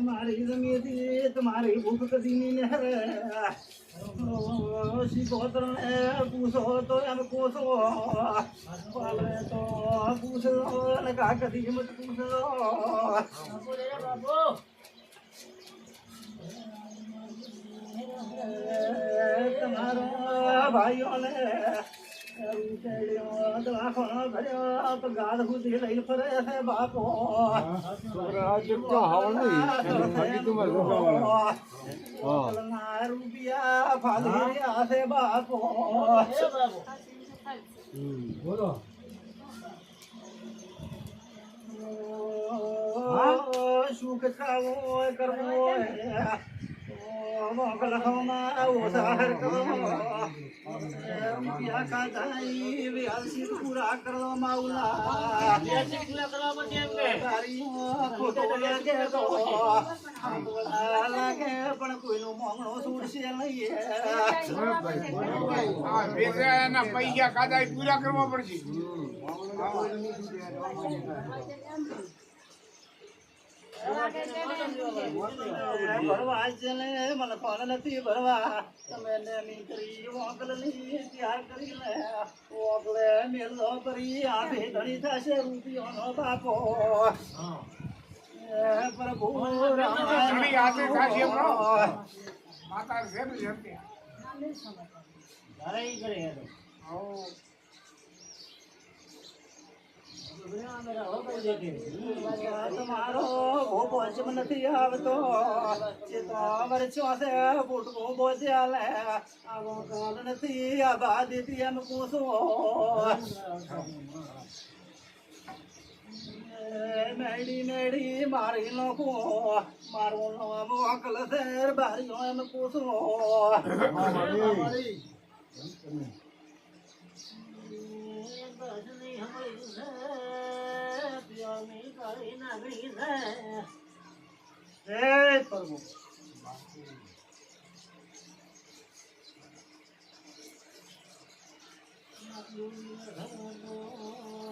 મારી જમીથી તમારી ભૂખ કદી ને હરે શીખોતર ને પૂછો તો એમ પૂછો પાલે તો પૂછો ને કા કદી મત પૂછો તમારા ભાઈઓને ગાઢ સુધી લઈ ફરે છે બાપો રૂપિયા ફાલ્યા છે બાપો બોલો સુખ ખાવો કરવો પૂરા કરો માઉલા લાગે પણ કોઈનું મોંગણો છૂટશે નહીં પૈસા કાદા પૂરા કરવા પડશે ભરવા છે ને મને ફોન નથી ભરવા તમે કરી ઓકલ ની ત્યાર કરી લે ઓકલે મેલો કરી આ ભેદણી થશે રૂપિયાનો બાપો પ્રભુ માતા તમારો ભોપો નથી આવતો ભૂટકો ચાલે આવો કાલ નથી આ બાદી એમ પૂછો મેડી મેડી મારી લોકો મારું નામ અકલ શેર બારીઓ એમ પૂછો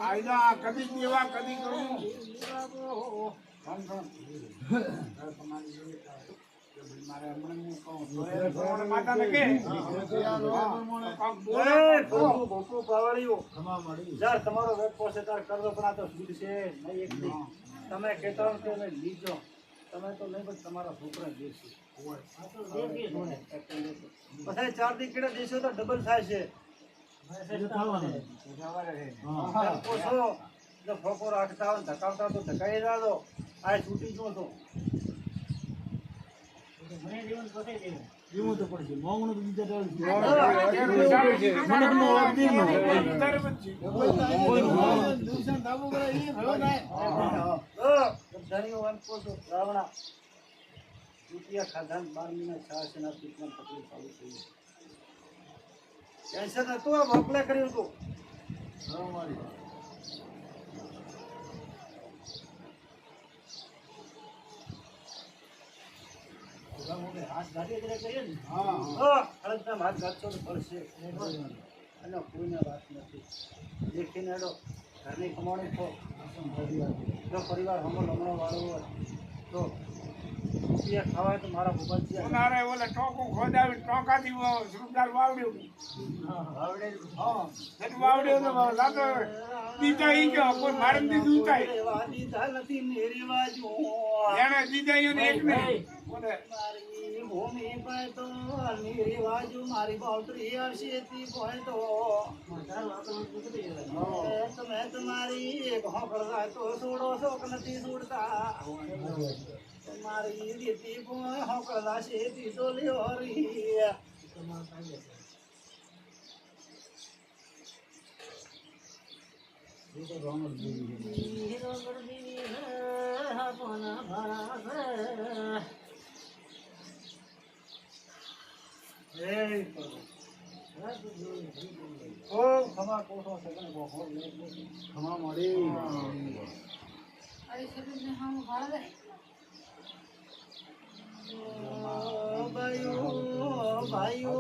આયલા કદી દેવા કદી કરું માતા કે તમારો વેટ પોસે તાર કરવો પણ આ તો સુધ છે નહીં એક તમે કેતા લીજો તમે તો નહીં પણ તમારા છોકરા દેશે પછી 4 દી કેડા દેશો તો ડબલ થાય છે ફોકો રાખતા હોય ધકાવતા તો ધકાઈ જાજો આ છૂટી જો તો જીવું તો પડશે મોંઘનું તો બીજા રૂપિયા ખાધા 12 મહિના 6 ના તકલીફ ચાલુ થઈ ટેન્શન હતું આ મોકલે કર્યું હતું હાથ ગાડી કરીએ ને હાથ ગાડશો તો પડશે અને કોઈને વાત નથી દેખીને એડો ઘરની કમાણી છો જો પરિવાર હમણાં વાળો હોય તો ખાવાય તો મારા ભૂપત ઓલે ટોકો ખોદાવી ટોકાથી સુરદાર વાવડ્યો વાવડ્યો લાતો દીધા ઈ કે કોઈ મારે દીધું ઉતાય નથી મેરી બાજુ એને દીધા એક ને મારી ભૂમિ પર તો મેરી બાજુ મારી બાઉન્ડ્રી આવશે તી કોઈ તો તમે તમારી એક હોકળા તો છોડો છો કે નથી છોડતા તમારી દીતી પણ હોકળા છે તી તો લ્યો રી ખમા કોસો સગન ગોખો ખમા મળી ભાઈઓ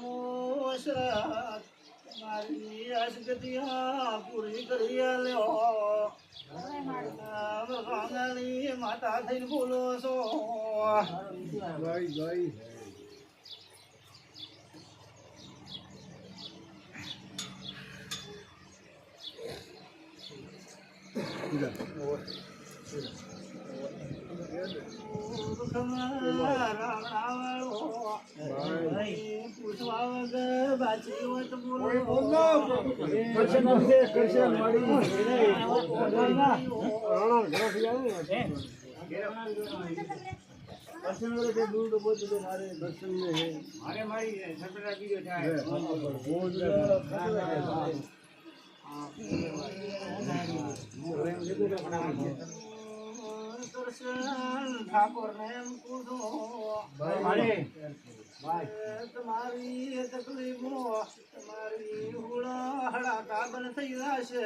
મોશરા મારી અસગતિયા પૂરી કરી લ્યો માતા થઈને બોલો છો પૂછવા વગર બાજી હોય તો ઠાકોર ને એમ પૂછો તમારી તકલીફો તમારી હુડા હડા કાબન થઈ જશે